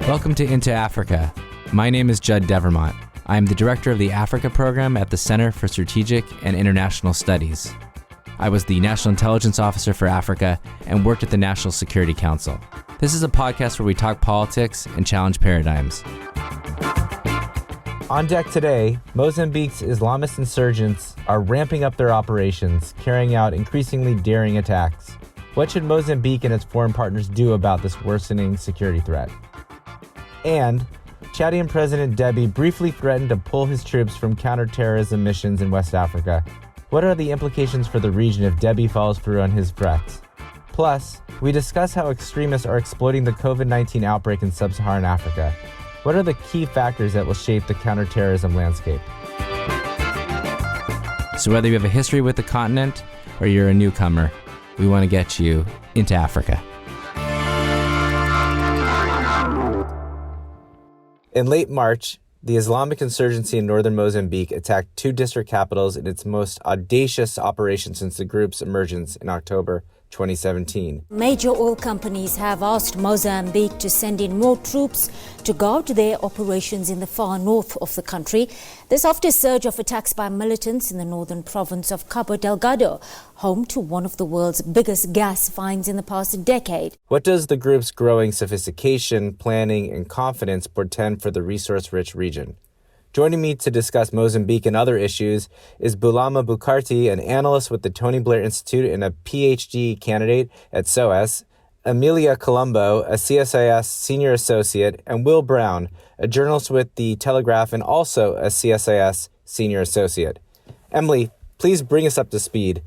Welcome to Into Africa. My name is Judd Devermont. I am the director of the Africa program at the Center for Strategic and International Studies. I was the National Intelligence Officer for Africa and worked at the National Security Council. This is a podcast where we talk politics and challenge paradigms. On deck today, Mozambique's Islamist insurgents are ramping up their operations, carrying out increasingly daring attacks. What should Mozambique and its foreign partners do about this worsening security threat? And Chadian President Deby briefly threatened to pull his troops from counterterrorism missions in West Africa. What are the implications for the region if Deby follows through on his threats? Plus, we discuss how extremists are exploiting the COVID-19 outbreak in sub-Saharan Africa. What are the key factors that will shape the counterterrorism landscape? So whether you have a history with the continent or you're a newcomer, we want to get you into Africa. In late March, the Islamic insurgency in northern Mozambique attacked two district capitals in its most audacious operation since the group's emergence in October 2017. Major oil companies have asked Mozambique to send in more troops to guard their operations in the far north of the country. This after a surge of attacks by militants in the northern province of Cabo Delgado, home to one of the world's biggest gas finds in the past decade. What does the group's growing sophistication, planning, and confidence portend for the resource-rich region? Joining me to discuss Mozambique and other issues is Bulama Bukarti, an analyst with the Blair Institute and a PhD candidate at CSIS, Emilia Columbo, a CSIS senior associate, and Will Brown, a journalist with the Telegraph and also a CSIS senior associate. Emily, please bring us up to speed.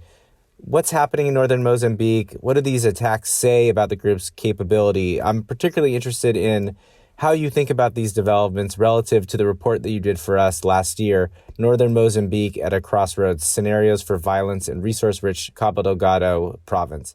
What's happening in northern Mozambique? What do these attacks say about the group's capability? I'm particularly interested in how you think about these developments relative to the report that you did for us last year, Northern Mozambique at a Crossroads, Scenarios for Violence in Resource-Rich Cabo Delgado Province.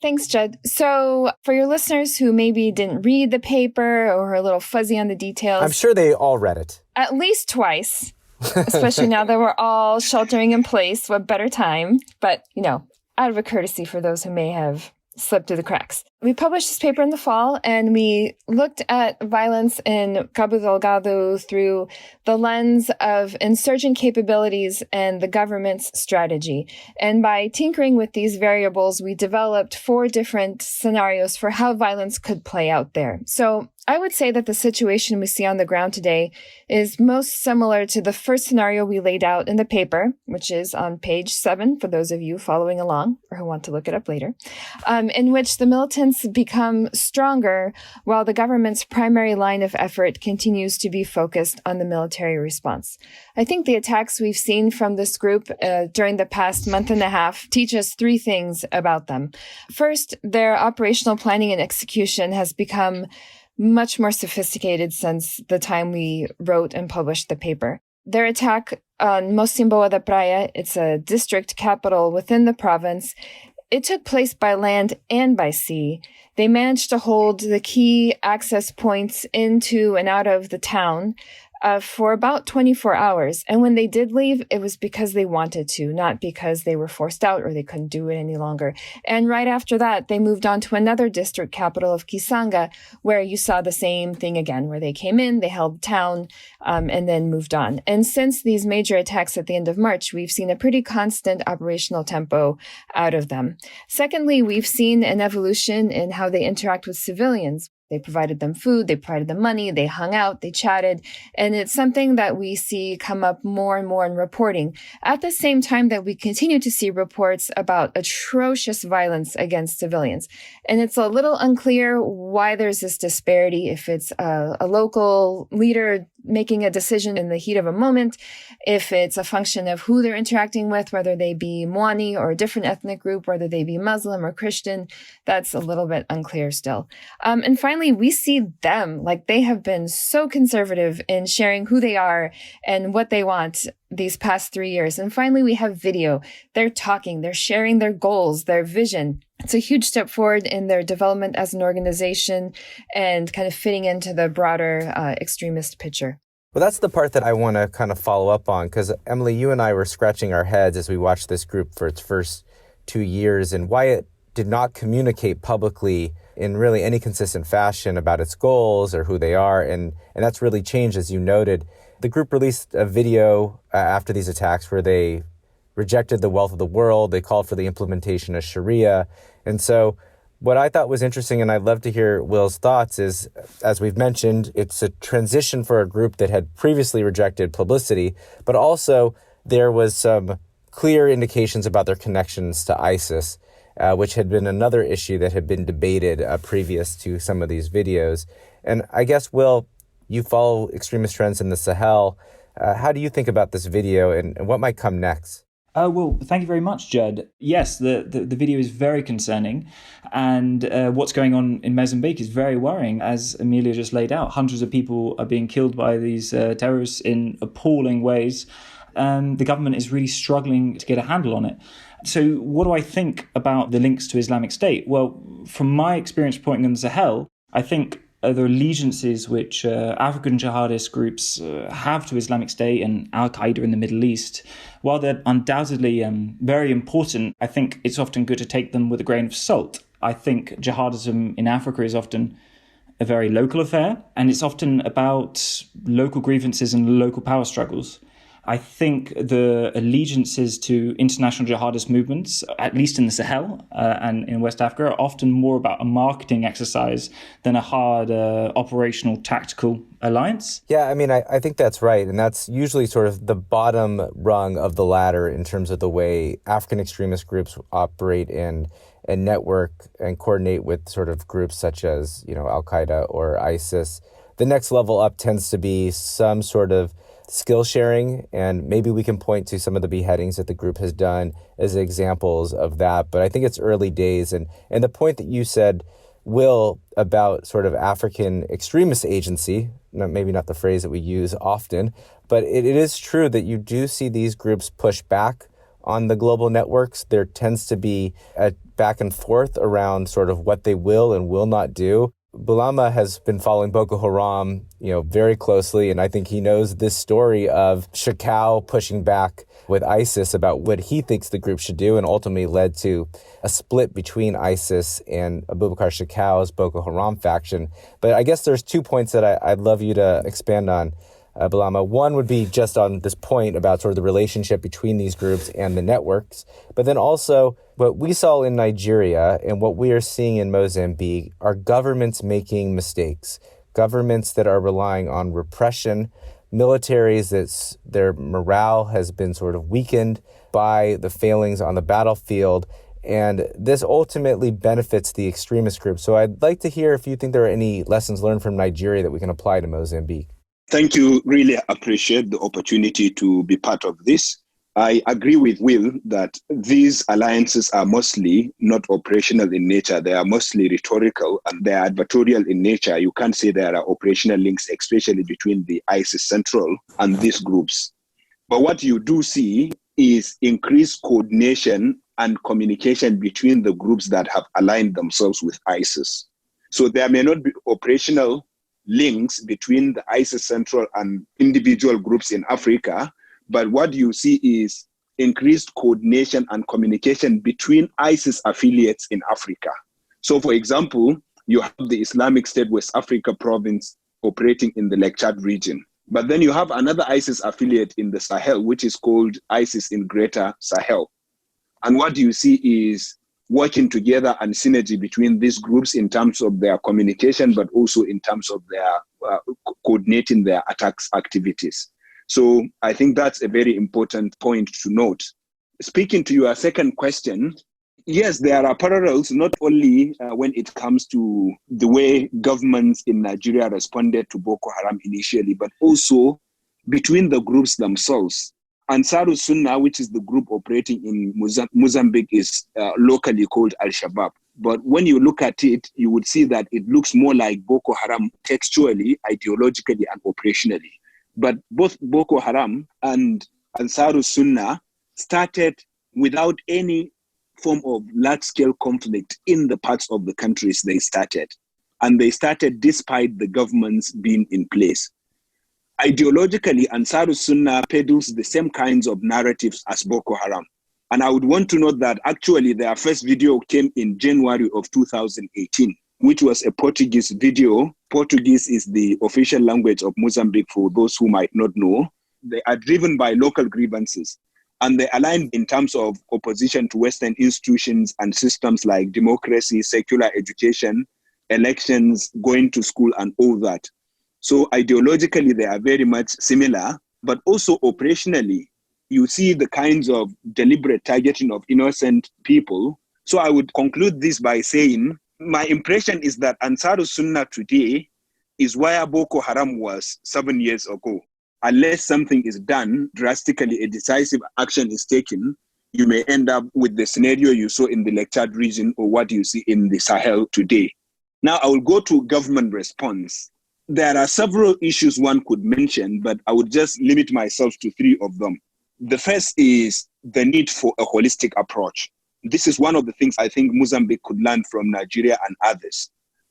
Thanks, Judd. So for your listeners who maybe didn't read the paper or are a little fuzzy on the details, I'm sure they all read it. At least twice, especially now that we're all sheltering in place. What better time? But, out of a courtesy for those who may have slipped through the cracks. We published this paper in the fall, and we looked at violence in Cabo Delgado through the lens of insurgent capabilities and the government's strategy. And by tinkering with these variables, we developed 4 different scenarios for how violence could play out there. So I would say that the situation we see on the ground today is most similar to the first scenario we laid out in the paper, which is on page 7 for those of you following along or who want to look it up later, in which the militants become stronger while the government's primary line of effort continues to be focused on the military response. I think the attacks we've seen from this group during the past month and a half teach us 3 things about them. First, their operational planning and execution has become much more sophisticated since the time we wrote and published the paper. Their attack on Mocimboa da Praia, it's a district capital within the province, it took place by land and by sea. They managed to hold the key access points into and out of the town for about 24 hours. And when they did leave, it was because they wanted to, not because they were forced out or they couldn't do it any longer. And right after that, they moved on to another district capital of Kisanga, where you saw the same thing again, where they came in, they held the town, and then moved on. And since these major attacks at the end of March, we've seen a pretty constant operational tempo out of them. Secondly, we've seen an evolution in how they interact with civilians. They provided them food, they provided them money, they hung out, they chatted, and it's something that we see come up more and more in reporting. At the same time that we continue to see reports about atrocious violence against civilians. And it's a little unclear why there's this disparity, if it's a local leader making a decision in the heat of a moment, if it's a function of who they're interacting with, whether they be Mwani or a different ethnic group, whether they be Muslim or Christian, that's a little bit unclear still. And finally, we see them, like they have been so conservative in sharing who they are and what they want these past 3 years. And finally, we have video. They're talking, they're sharing their goals, their vision. It's a huge step forward in their development as an organization and kind of fitting into the broader extremist picture. Well, that's the part that I want to kind of follow up on, because Emily, you and I were scratching our heads as we watched this group for its first 2 years and why it did not communicate publicly in really any consistent fashion about its goals or who they are. And that's really changed, as you noted. The group released a video after these attacks where they rejected the wealth of the world. They called for the implementation of Sharia. And so what I thought was interesting, and I'd love to hear Will's thoughts, is, as we've mentioned, it's a transition for a group that had previously rejected publicity, but also there was some clear indications about their connections to ISIS, which had been another issue that had been debated previous to some of these videos. And I guess, Will, you follow extremist trends in the Sahel. How do you think about this video and what might come next? Well, thank you very much, Judd. Yes, the video is very concerning, and what's going on in Mozambique is very worrying, as Emilia just laid out. Hundreds of people are being killed by these terrorists in appalling ways, and the government is really struggling to get a handle on it. So what do I think about the links to Islamic State? Well, from my experience pointing in the Sahel, I think the allegiances which African jihadist groups have to Islamic State and Al-Qaeda in the Middle East, while they're undoubtedly very important, I think it's often good to take them with a grain of salt. I think jihadism in Africa is often a very local affair, and it's often about local grievances and local power struggles. I think the allegiances to international jihadist movements, at least in the Sahel and in West Africa, are often more about a marketing exercise than a hard operational tactical alliance. Yeah, I mean, I think that's right. And that's usually sort of the bottom rung of the ladder in terms of the way African extremist groups operate and network and coordinate with sort of groups such as, Al-Qaeda or ISIS. The next level up tends to be some sort of skill sharing, and maybe we can point to some of the beheadings that the group has done as examples of that. But I think it's early days. And the point that you said, Will, about sort of African extremist agency, maybe not the phrase that we use often, but it is true that you do see these groups push back on the global networks. There tends to be a back and forth around sort of what they will and will not do. Bulama has been following Boko Haram, very closely, and I think he knows this story of Shekau pushing back with ISIS about what he thinks the group should do, and ultimately led to a split between ISIS and Abubakar Shekau's Boko Haram faction. But I guess there's 2 points that I'd love you to expand on, Bulama. One would be just on this point about sort of the relationship between these groups and the networks, but then also what we saw in Nigeria and what we are seeing in Mozambique are governments making mistakes, governments that are relying on repression, militaries that their morale has been sort of weakened by the failings on the battlefield. And this ultimately benefits the extremist group. So I'd like to hear if you think there are any lessons learned from Nigeria that we can apply to Mozambique. Thank you. Really appreciate the opportunity to be part of this. I agree with Will that these alliances are mostly not operational in nature. They are mostly rhetorical and they are advertorial in nature. You can't say there are operational links, especially between the ISIS Central and these groups. But what you do see is increased coordination and communication between the groups that have aligned themselves with ISIS. So there may not be operational links between the ISIS Central and individual groups in Africa, but what you see is increased coordination and communication between ISIS affiliates in Africa. So for example, you have the Islamic State West Africa province operating in the Lake Chad region. But then you have another ISIS affiliate in the Sahel, which is called ISIS in Greater Sahel. And what you see is working together and synergy between these groups in terms of their communication, but also in terms of their coordinating their attacks activities. So I think that's a very important point to note. Speaking to your second question, yes, there are parallels, not only when it comes to the way governments in Nigeria responded to Boko Haram initially, but also between the groups themselves. Ansar Sunnah, which is the group operating in Mozambique, is locally called Al-Shabaab. But when you look at it, you would see that it looks more like Boko Haram textually, ideologically, and operationally. But both Boko Haram and Ansar Sunnah started without any form of large-scale conflict in the parts of the countries they started. And they started despite the governments being in place. Ideologically, Ansar Sunnah peddles the same kinds of narratives as Boko Haram. And I would want to note that actually their first video came in January of 2018. which was a Portuguese video. Portuguese is the official language of Mozambique for those who might not know. They are driven by local grievances, and they align in terms of opposition to Western institutions and systems like democracy, secular education, elections, going to school, and all that. So ideologically, they are very much similar, but also operationally, you see the kinds of deliberate targeting of innocent people. So I would conclude this by saying, my impression is that Ansar Sunnah today is where Boko Haram was 7 years ago. Unless something is done drastically, a decisive action is taken, you may end up with the scenario you saw in the Lake Chad region or what you see in the Sahel today. Now, I will go to government response. There are several issues one could mention, but I would just limit myself to 3 of them. The first is the need for a holistic approach. This is one of the things I think Mozambique could learn from Nigeria and others.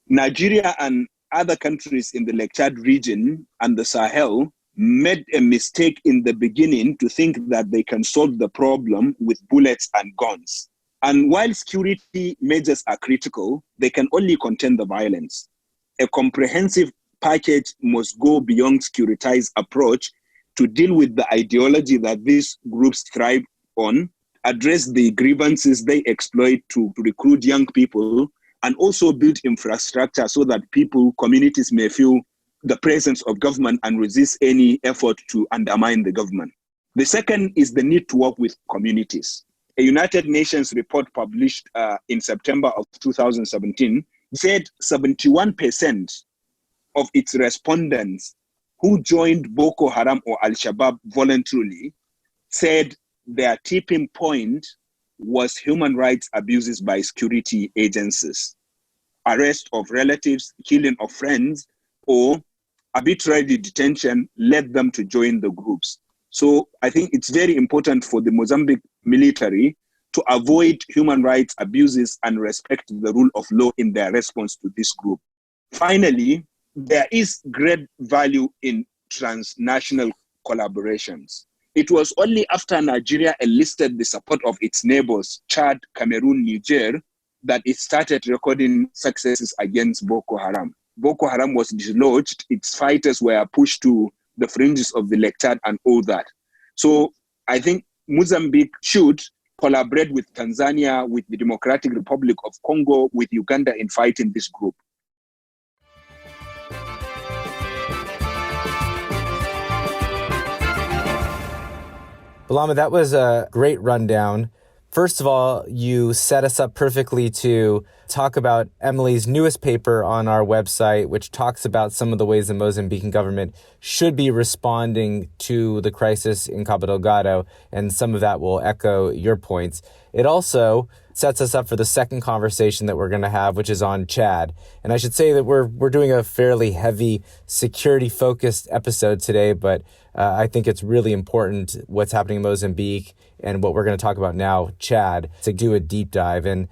Nigeria and other countries in the Lake Chad region and the Sahel made a mistake in the beginning to think that they can solve the problem with bullets and guns. And while security measures are critical, they can only contain the violence. A comprehensive package must go beyond securitized approach to deal with the ideology that these groups thrive on, address the grievances they exploit to recruit young people, and also build infrastructure so that communities may feel the presence of government and resist any effort to undermine the government. The second is the need to work with communities. A United Nations report published in September of 2017 said 71% of its respondents who joined Boko Haram or Al-Shabaab voluntarily said their tipping point was human rights abuses by security agencies, arrest of relatives, killing of friends, or arbitrary detention led them to join the groups. So I think it's very important for the Mozambique military to avoid human rights abuses and respect the rule of law in their response to this group. Finally, there is great value in transnational collaborations. It was only after Nigeria enlisted the support of its neighbors, Chad, Cameroon, Niger, that it started recording successes against Boko Haram. Boko Haram was dislodged, its fighters were pushed to the fringes of the Lake Chad and all that. So I think Mozambique should collaborate with Tanzania, with the Democratic Republic of Congo, with Uganda in fighting this group. Bulama, that was a great rundown. First of all, you set us up perfectly to talk about Emily's newest paper on our website, which talks about some of the ways the Mozambican government should be responding to the crisis in Cabo Delgado, and some of that will echo your points. It also sets us up for the second conversation that we're going to have, which is on Chad. And I should say that we're doing a fairly heavy security-focused episode today, but I think it's really important what's happening in Mozambique and what we're going to talk about now, Chad, to do a deep dive. And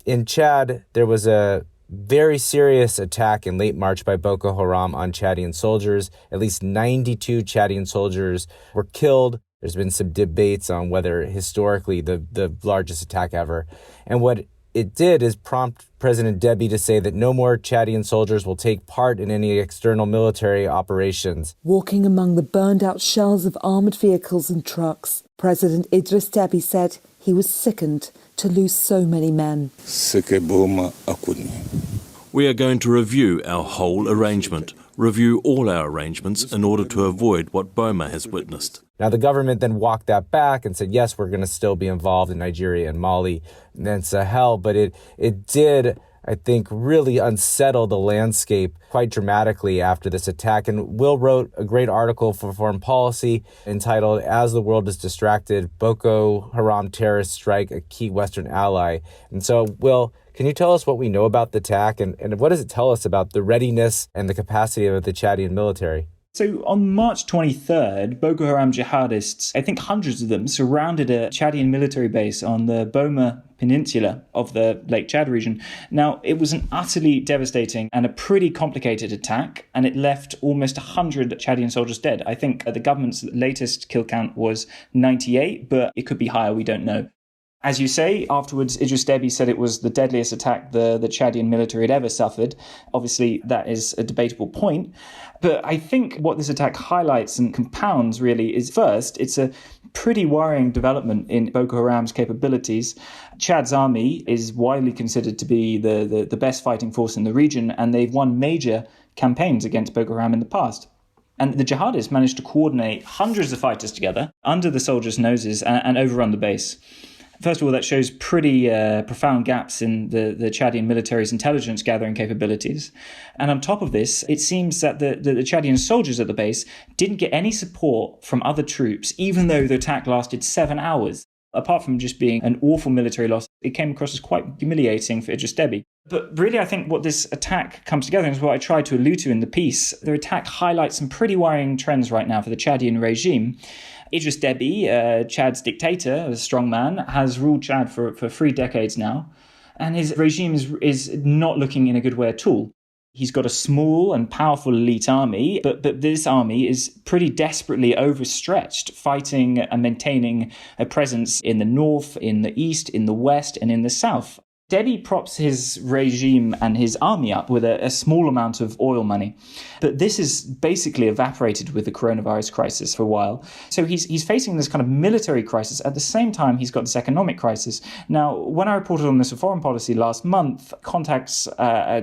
in Chad, there was a very serious attack in late March by Boko Haram on Chadian soldiers. At least 92 Chadian soldiers were killed. There's been some debates on whether historically the largest attack ever. And what it did is prompt President Deby to say that no more Chadian soldiers will take part in any external military operations. Walking among the burned-out shells of armoured vehicles and trucks, President Idris Deby said he was sickened to lose so many men. We are going to review our whole arrangement, review all our arrangements in order to avoid what Boma has witnessed. Now, the government then walked that back and said, yes, we're going to still be involved in Nigeria and Mali and then Sahel. But it did, I think, really unsettle the landscape quite dramatically after this attack. And Will wrote a great article for Foreign Policy entitled, As the World is Distracted, Boko Haram Terrorists Strike a Key Western Ally. And so, Will, can you tell us what we know about the attack and what does it tell us about the readiness and the capacity of the Chadian military? So on March 23rd, Boko Haram jihadists, I think hundreds of them, surrounded a Chadian military base on the Boma Peninsula of the Lake Chad region. Now, it was an utterly devastating and a pretty complicated attack, and it left almost 100 Chadian soldiers dead. I think the government's latest kill count was 98, but it could be higher, we don't know. As you say, afterwards, Idris Deby said it was the deadliest attack the Chadian military had ever suffered. Obviously, that is a debatable point. But I think what this attack highlights and compounds really is, first, it's a pretty worrying development in Boko Haram's capabilities. Chad's army is widely considered to be the best fighting force in the region, and they've won major campaigns against Boko Haram in the past. And the jihadists managed to coordinate hundreds of fighters together under the soldiers' noses and overrun the base. First of all, that shows pretty profound gaps in the Chadian military's intelligence gathering capabilities. And on top of this, it seems that the Chadian soldiers at the base didn't get any support from other troops, even though the attack lasted 7 hours. Apart from just being an awful military loss, it came across as quite humiliating for Idris Deby. But really, I think what this attack comes together, and is what I tried to allude to in the piece, the attack highlights some pretty worrying trends right now for the Chadian regime. Idris Deby, Chad's dictator, a strong man, has ruled Chad for 3 decades now, and his regime is not looking in a good way at all. He's got a small and powerful elite army, but this army is pretty desperately overstretched, fighting and maintaining a presence in the north, in the east, in the west, and in the south. Deby props his regime and his army up with a small amount of oil money. But this is basically evaporated with the coronavirus crisis for a while. So he's facing this kind of military crisis. At the same time, he's got this economic crisis. Now, when I reported on this for foreign policy last month, contacts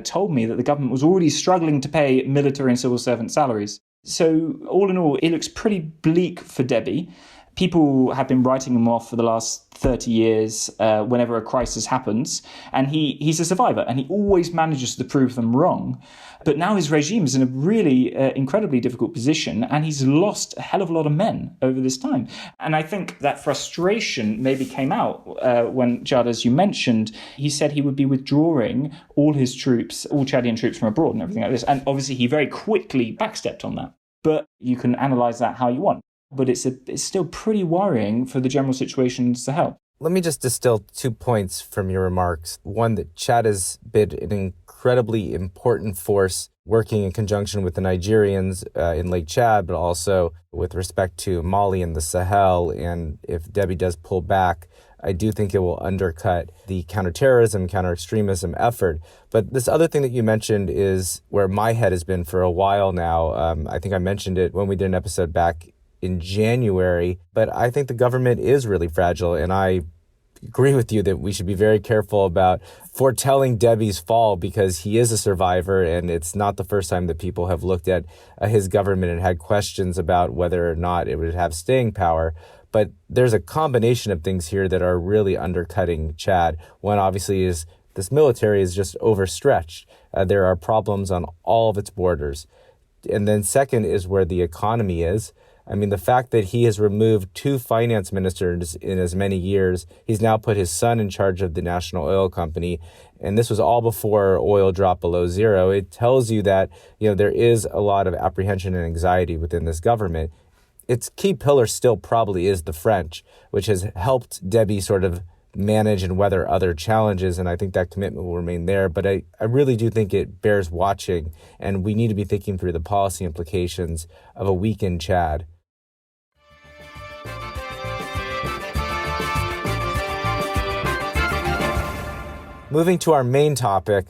told me that the government was already struggling to pay military and civil servant salaries. So all in all, it looks pretty bleak for Deby. People have been writing him off for the last 30 years whenever a crisis happens. And he's a survivor, and he always manages to prove them wrong. But now his regime is in a really incredibly difficult position, and he's lost a hell of a lot of men over this time. And I think that frustration maybe came out when Judd, as you mentioned, he said he would be withdrawing all his troops, all Chadian troops from abroad and everything like this. And obviously he very quickly backstepped on that. But you can analyse that how you want. But it's still pretty worrying for the general situation in Sahel. Let me just distill 2 points from your remarks. One, that Chad has been an incredibly important force working in conjunction with the Nigerians in Lake Chad, but also with respect to Mali and the Sahel. And if Deby does pull back, I do think it will undercut the counterterrorism, counter-extremism effort. But this other thing that you mentioned is where my head has been for a while now. I think I mentioned it when we did an episode back in January, but I think the government is really fragile, and I agree with you that we should be very careful about foretelling Deby's fall, because he is a survivor, and it's not the first time that people have looked at his government and had questions about whether or not it would have staying power. But there's a combination of things here that are really undercutting Chad. One, obviously, is this military is just overstretched. There are problems on all of its borders. And then second is where the economy is. I mean, the fact that he has removed 2 finance ministers in as many years, he's now put his son in charge of the national oil company, and this was all before oil dropped below zero. It tells you that, there is a lot of apprehension and anxiety within this government. Its key pillar still probably is the French, which has helped Deby sort of manage and weather other challenges, and I think that commitment will remain there. But I really do think it bears watching, and we need to be thinking through the policy implications of a weakened Chad. Moving to our main topic,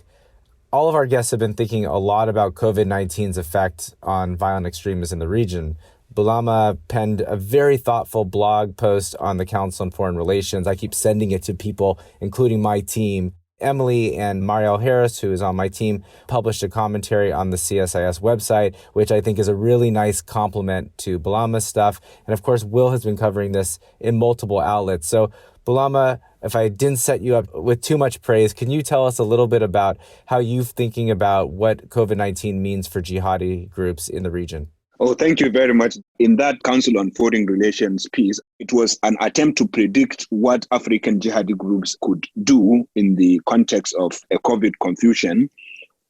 all of our guests have been thinking a lot about COVID-19's effect on violent extremists in the region. Bulama penned a very thoughtful blog post on the Council on Foreign Relations. I keep sending it to people, including my team. Emily and Marielle Harris, who is on my team, published a commentary on the CSIS website, which I think is a really nice compliment to Bulama's stuff. And of course, Will has been covering this in multiple outlets. So Bulama, if I didn't set you up with too much praise, can you tell us a little bit about how you're thinking about what COVID-19 means for jihadi groups in the region? Oh, thank you very much. In that Council on Foreign Relations piece, it was an attempt to predict what African jihadi groups could do in the context of a COVID confusion.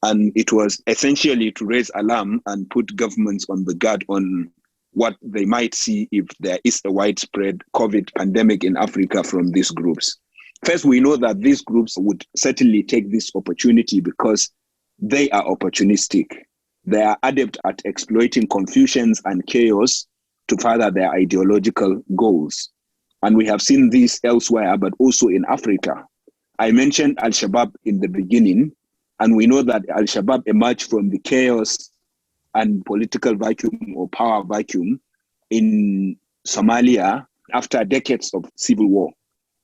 And it was essentially to raise alarm and put governments on the guard on what they might see if there is a widespread COVID pandemic in Africa from these groups. First, we know that these groups would certainly take this opportunity because they are opportunistic. They are adept at exploiting confusions and chaos to further their ideological goals. And we have seen this elsewhere, but also in Africa. I mentioned Al-Shabaab in the beginning, and we know that Al-Shabaab emerged from the chaos and political vacuum or power vacuum in Somalia after decades of civil war.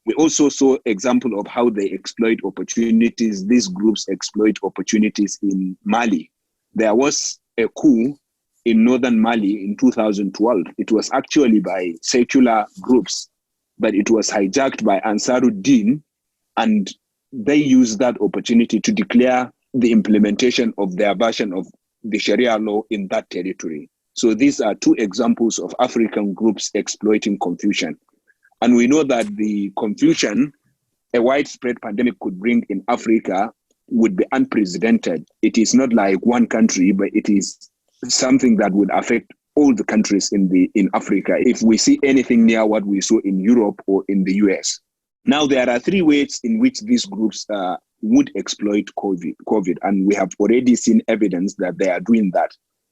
We also saw example of how they exploit opportunities. These groups exploit opportunities in Mali. There was a coup in northern Mali in 2012. It was actually by secular groups, but it was hijacked by Ansaruddin, and they used that opportunity to declare the implementation of their version of the Sharia law in that territory. So these are two examples of African groups exploiting confusion. And we know that the confusion a widespread pandemic could bring in Africa would be unprecedented. It is not like one country, but it is something that would affect all the countries in Africa if we see anything near what we saw in Europe or in the US. Now, there are three ways in which these groups would exploit COVID, and we have already seen evidence that they are doing that.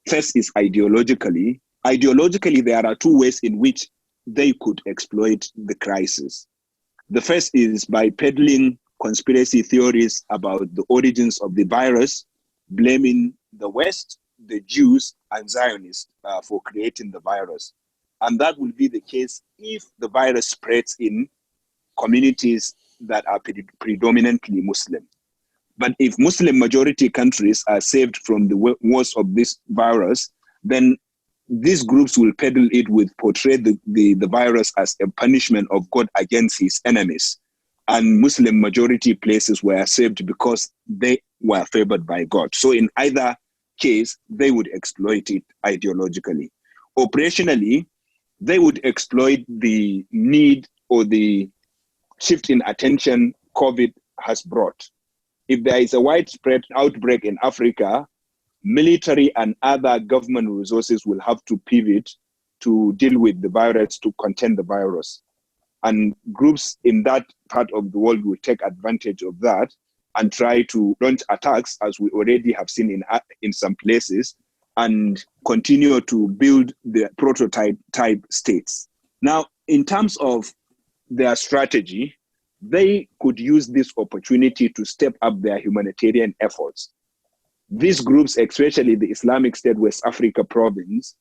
First is ideologically. Ideologically, there are two ways in which they could exploit the crisis. The first is by peddling conspiracy theories about the origins of the virus, blaming the West, the Jews, and Zionists for creating the virus. And that will be the case if the virus spreads in communities that are predominantly Muslim. But if Muslim majority countries are saved from the worst of this virus, then these groups will peddle it with portray the virus as a punishment of God against his enemies. And Muslim majority places were saved because they were favored by God. So in either case, they would exploit it ideologically. Operationally, they would exploit the need or the shift in attention COVID has brought. If there is a widespread outbreak in Africa, military and other government resources will have to pivot to deal with the virus, to contain the virus. And groups in that part of the world will take advantage of that and try to launch attacks, as we already have seen in some places, and continue to build the prototype type states. Now, in terms of their strategy, they could use this opportunity to step up their humanitarian efforts. These groups, especially the Islamic State West Africa province,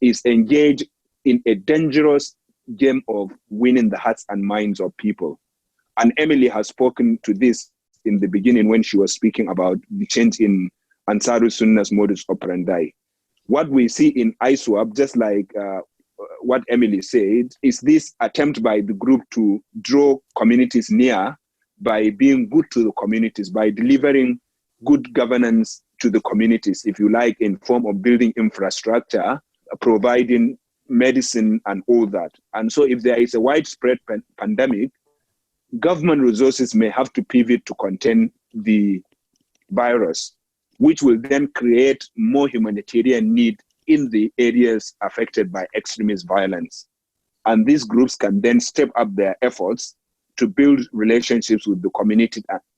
is engaged in a dangerous game of winning the hearts and minds of people. And Emily has spoken to this in the beginning when she was speaking about the change in Ansarus Sunnah's modus operandi. What we see in ISWAP, just like what Emily said, is this attempt by the group to draw communities near by being good to the communities, by delivering good governance to the communities, if you like, in form of building infrastructure, providing medicine and all that. And so if there is a widespread pandemic, government resources may have to pivot to contain the virus, which will then create more humanitarian need in the areas affected by extremist violence. And these groups can then step up their efforts to build relationships with the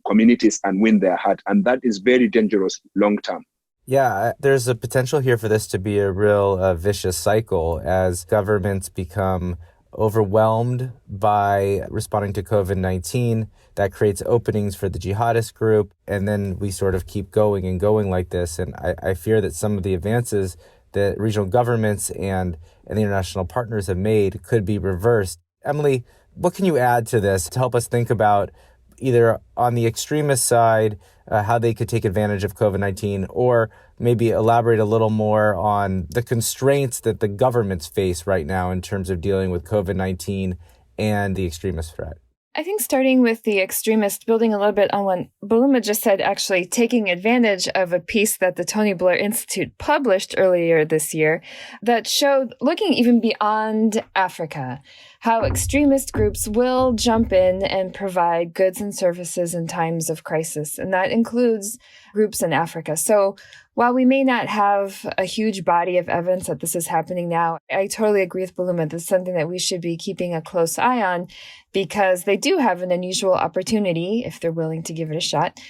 communities and win their heart. And that is very dangerous long term. Yeah, there's a potential here for this to be a real vicious cycle as governments become overwhelmed by responding to COVID-19. That creates openings for the jihadist group. And then we sort of keep going and going like this. And I fear that some of the advances that regional governments and the international partners have made could be reversed. Emily, what can you add to this to help us think about either on the extremist side, how they could take advantage of COVID-19, or maybe elaborate a little more on the constraints that the governments face right now in terms of dealing with COVID-19 and the extremist threat? I think starting with the extremist, building a little bit on what Bulama just said, actually taking advantage of a piece that the Tony Blair Institute published earlier this year that showed, looking even beyond Africa, how extremist groups will jump in and provide goods and services in times of crisis. And that includes groups in Africa. So while we may not have a huge body of evidence that this is happening now, I totally agree with Bulama. This is something that we should be keeping a close eye on because they do have an unusual opportunity, if they're willing to give it a shot,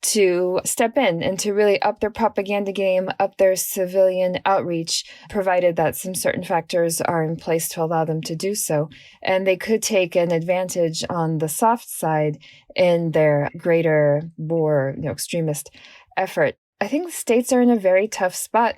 to step in and to really up their propaganda game, up their civilian outreach, provided that some certain factors are in place to allow them to do so. And they could take an advantage on the soft side in their greater, more extremist effort. I think the states are in a very tough spot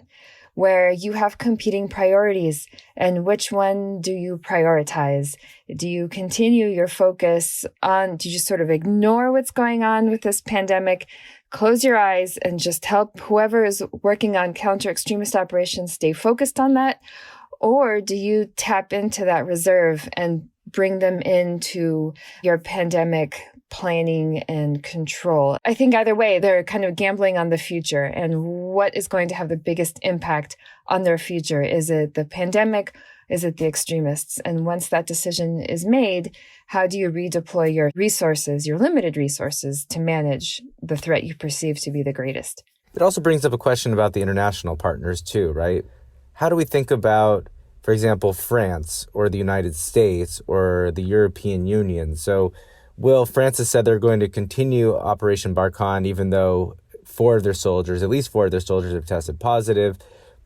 where you have competing priorities. And which one do you prioritize? Do you continue your focus on, do you just sort of ignore what's going on with this pandemic, close your eyes and just help whoever is working on counter-extremist operations stay focused on that? Or do you tap into that reserve and bring them into your pandemic planning and control? I think either way, they're kind of gambling on the future and what is going to have the biggest impact on their future. Is it the pandemic? Is it the extremists? And once that decision is made, how do you redeploy your resources, your limited resources, to manage the threat you perceive to be the greatest? It also brings up a question about the international partners too, right? How do we think about, for example, France or the United States or the European Union? So France has said they're going to continue Operation Barkhane, even though at least 4 of their soldiers have tested positive.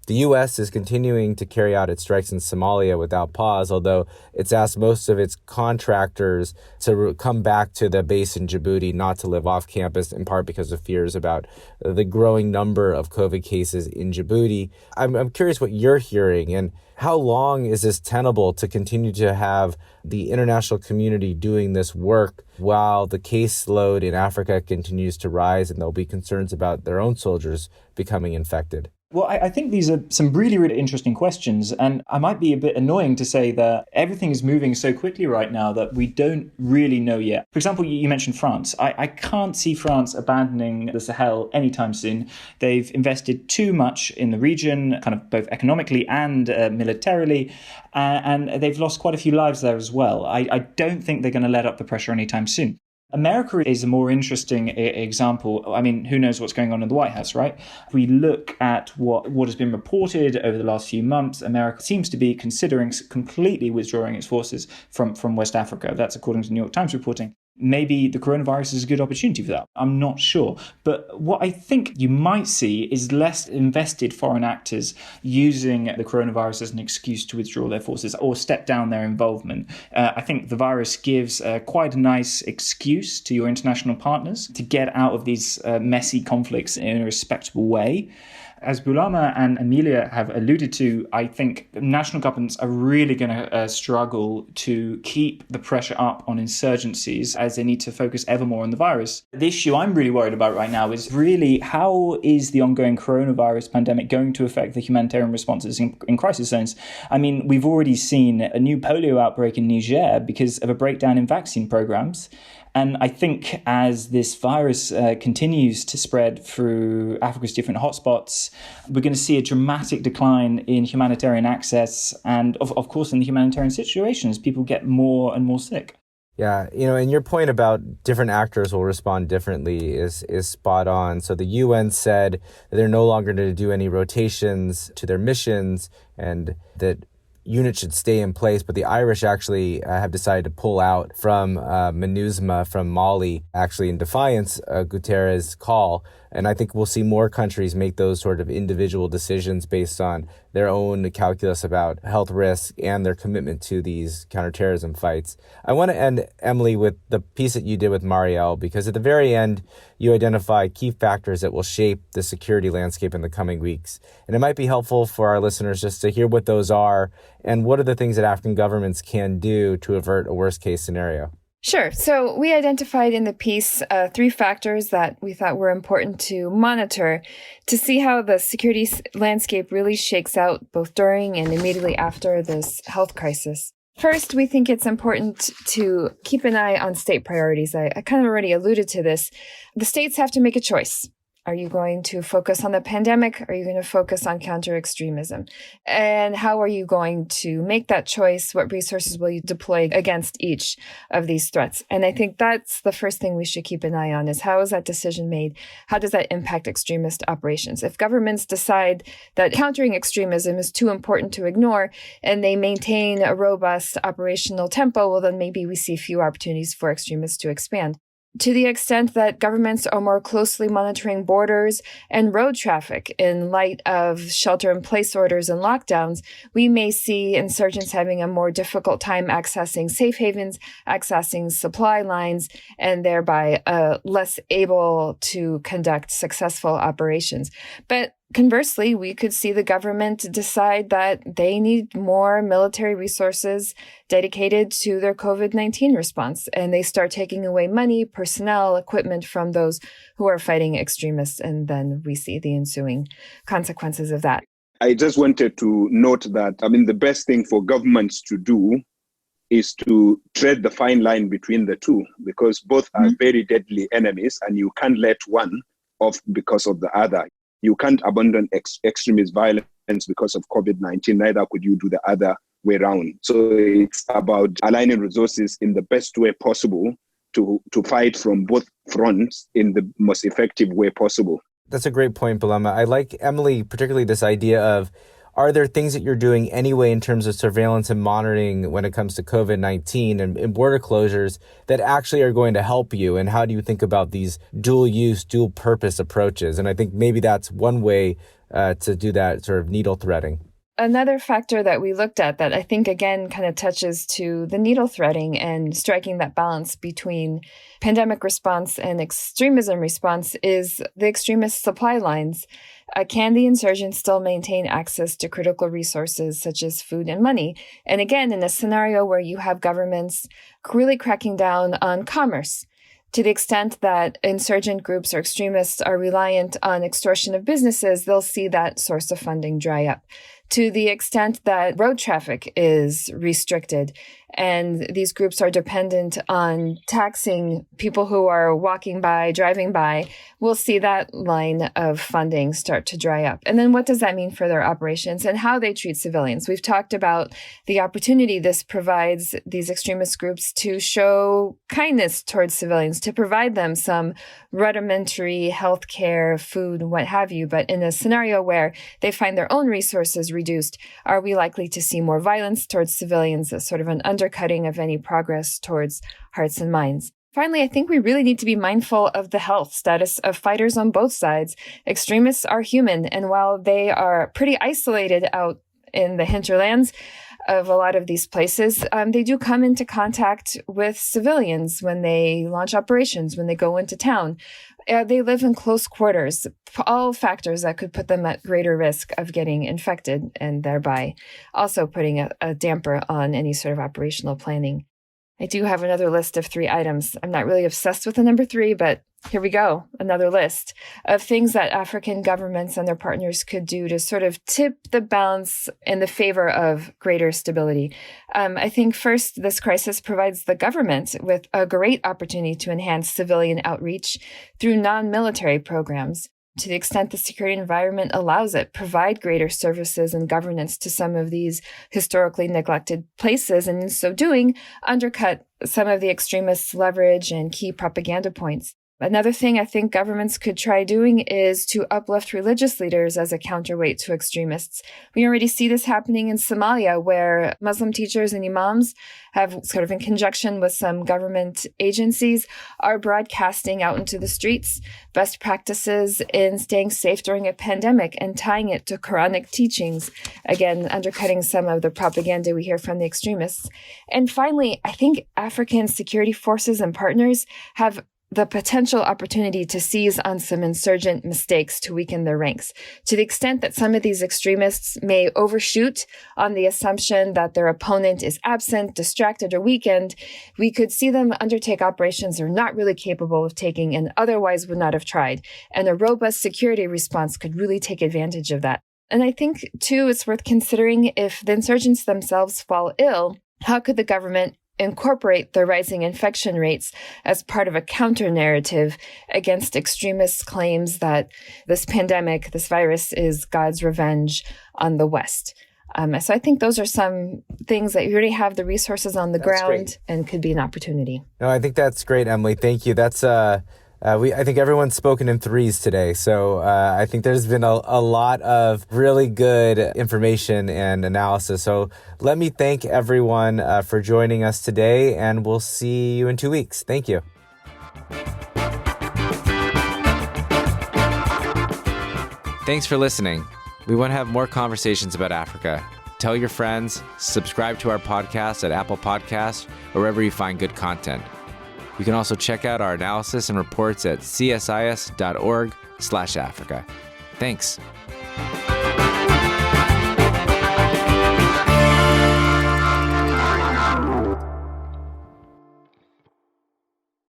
The U.S. is continuing to carry out its strikes in Somalia without pause, although it's asked most of its contractors to come back to the base in Djibouti, not to live off campus, in part because of fears about the growing number of COVID cases in Djibouti. I'm curious what you're hearing, and how long is this tenable to continue to have the international community doing this work while the caseload in Africa continues to rise and there'll be concerns about their own soldiers becoming infected? Well, I think these are some really, really interesting questions. And I might be a bit annoying to say that everything is moving so quickly right now that we don't really know yet. For example, you mentioned France. I can't see France abandoning the Sahel anytime soon. They've invested too much in the region, kind of both economically and militarily. And they've lost quite a few lives there as well. I don't think they're going to let up the pressure anytime soon. America is a more interesting example. I mean, who knows what's going on in the White House, right? If we look at what has been reported over the last few months, America seems to be considering completely withdrawing its forces from West Africa. That's according to New York Times reporting. Maybe the coronavirus is a good opportunity for that. I'm not sure. But what I think you might see is less invested foreign actors using the coronavirus as an excuse to withdraw their forces or step down their involvement. I think the virus gives quite a nice excuse to your international partners to get out of these messy conflicts in a respectable way. As Bulama and Emilia have alluded to, I think national governments are really going to struggle to keep the pressure up on insurgencies as they need to focus ever more on the virus. The issue I'm really worried about right now is really how is the ongoing coronavirus pandemic going to affect the humanitarian responses in crisis zones? I mean, we've already seen a new polio outbreak in Niger because of a breakdown in vaccine programs. And I think as this virus continues to spread through Africa's different hotspots, we're going to see a dramatic decline in humanitarian access and, of course, in the humanitarian situations, people get more and more sick. Yeah, and your point about different actors will respond differently is spot on. So the UN said that they're no longer going to do any rotations to their missions and that units should stay in place, but the Irish actually have decided to pull out from MINUSMA from Mali, actually in defiance of Guterres' call. And I think we'll see more countries make those sort of individual decisions based on their own calculus about health risk and their commitment to these counterterrorism fights. I want to end, Emily, with the piece that you did with Marielle, because at the very end, you identify key factors that will shape the security landscape in the coming weeks. And it might be helpful for our listeners just to hear what those are and what are the things that African governments can do to avert a worst-case scenario. Sure. So we identified in the piece 3 factors that we thought were important to monitor to see how the security landscape really shakes out both during and immediately after this health crisis. First, we think it's important to keep an eye on state priorities. I kind of already alluded to this. The states have to make a choice. Are you going to focus on the pandemic? Are you going to focus on counter-extremism? And how are you going to make that choice? What resources will you deploy against each of these threats? And I think that's the first thing we should keep an eye on is how is that decision made? How does that impact extremist operations? If governments decide that countering extremism is too important to ignore and they maintain a robust operational tempo, well, then maybe we see few opportunities for extremists to expand. To the extent that governments are more closely monitoring borders and road traffic in light of shelter-in-place orders and lockdowns, we may see insurgents having a more difficult time accessing safe havens, accessing supply lines, and thereby less able to conduct successful operations. But conversely, we could see the government decide that they need more military resources dedicated to their COVID-19 response, and they start taking away money, personnel, equipment from those who are fighting extremists, and then we see the ensuing consequences of that. I just wanted to note that, the best thing for governments to do is to tread the fine line between the two, because both are very deadly enemies, and you can't let one off because of the other. You can't abandon extremist violence because of COVID-19, neither could you do the other way around. So it's about aligning resources in the best way possible to fight from both fronts in the most effective way possible. That's a great point, Bulama. I like, Emily, particularly this idea of, are there things that you're doing anyway in terms of surveillance and monitoring when it comes to COVID-19 and border closures that actually are going to help you? And how do you think about these dual-use, dual-purpose approaches? And I think maybe that's one way to do that sort of needle threading. Another factor that we looked at that I think, again, kind of touches to the needle threading and striking that balance between pandemic response and extremism response is the extremist supply lines. Can the insurgents still maintain access to critical resources such as food and money? And again, in a scenario where you have governments really cracking down on commerce, to the extent that insurgent groups or extremists are reliant on extortion of businesses, they'll see that source of funding dry up. To the extent that road traffic is restricted and these groups are dependent on taxing people who are walking by, driving by, we'll see that line of funding start to dry up. And then what does that mean for their operations and how they treat civilians? We've talked about the opportunity this provides these extremist groups to show kindness towards civilians, to provide them some rudimentary health care, food, what have you. But in a scenario where they find their own resources reduced, are we likely to see more violence towards civilians, as sort of an undercutting of any progress towards hearts and minds? Finally, I think we really need to be mindful of the health status of fighters on both sides. Extremists are human, and while they are pretty isolated out in the hinterlands of a lot of these places, they do come into contact with civilians when they launch operations, when they go into town. They live in close quarters, all factors that could put them at greater risk of getting infected and thereby also putting a damper on any sort of operational planning. I do have another list of 3 items. I'm not really obsessed with the number 3, but here we go. Another list of things that African governments and their partners could do to sort of tip the balance in the favor of greater stability. I think first, this crisis provides the government with a great opportunity to enhance civilian outreach through non-military programs. To the extent the security environment allows it, provide greater services and governance to some of these historically neglected places, and in so doing, undercut some of the extremists' leverage and key propaganda points. Another thing I think governments could try doing is to uplift religious leaders as a counterweight to extremists. We already see this happening in Somalia, where Muslim teachers and imams have, sort of in conjunction with some government agencies, are broadcasting out into the streets best practices in staying safe during a pandemic and tying it to Quranic teachings, again, undercutting some of the propaganda we hear from the extremists. And finally, I think African security forces and partners have the potential opportunity to seize on some insurgent mistakes to weaken their ranks. To the extent that some of these extremists may overshoot on the assumption that their opponent is absent, distracted, or weakened, we could see them undertake operations they're not really capable of taking and otherwise would not have tried. And a robust security response could really take advantage of that. And I think, too, it's worth considering if the insurgents themselves fall ill, how could the government incorporate the rising infection rates as part of a counter-narrative against extremists' claims that this pandemic, this virus, is God's revenge on the West. So I think those are some things that you already have the resources on the ground and could be an opportunity. No, I think that's great, Emily. Thank you. That's I think everyone's spoken in threes today. So I think there's been a lot of really good information and analysis. So let me thank everyone for joining us today, and we'll see you in 2 weeks. Thank you. Thanks for listening. We want to have more conversations about Africa. Tell your friends, subscribe to our podcast at Apple Podcasts or wherever you find good content. You can also check out our analysis and reports at csis.org/Africa. Thanks.